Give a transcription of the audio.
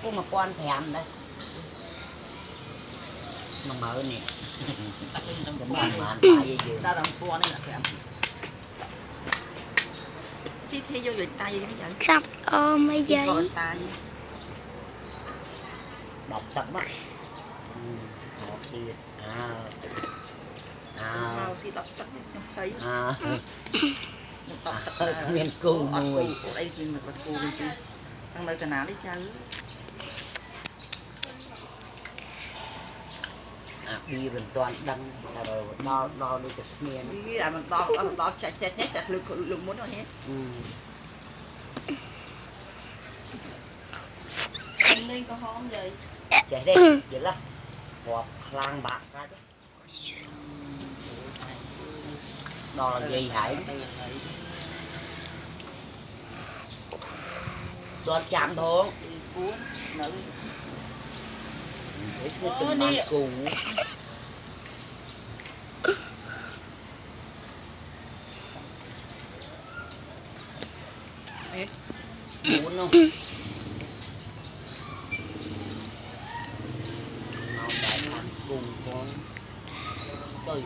cũng mà quan thèm đấy mà mở nè mà ăn tay gì ta làm con này là thèm thì vô rồi tay cái vậy sắp mấy giây đọc tập á mau xí đọc tắt thấy miền cù mùi đây thì mình bật cù đi thằng nơi nào đi chơi đi bên toàn đăng rồi đo đi cái miền đi mình đo chặt lực muốn rồi hết lên có hóm vậy chạy đi vậy là hoặc lang bạc ra chứ đo là gì hãy đo chạm thôi cuốn nữ từng bàn cù muốn không nào đại bàn cù con tôi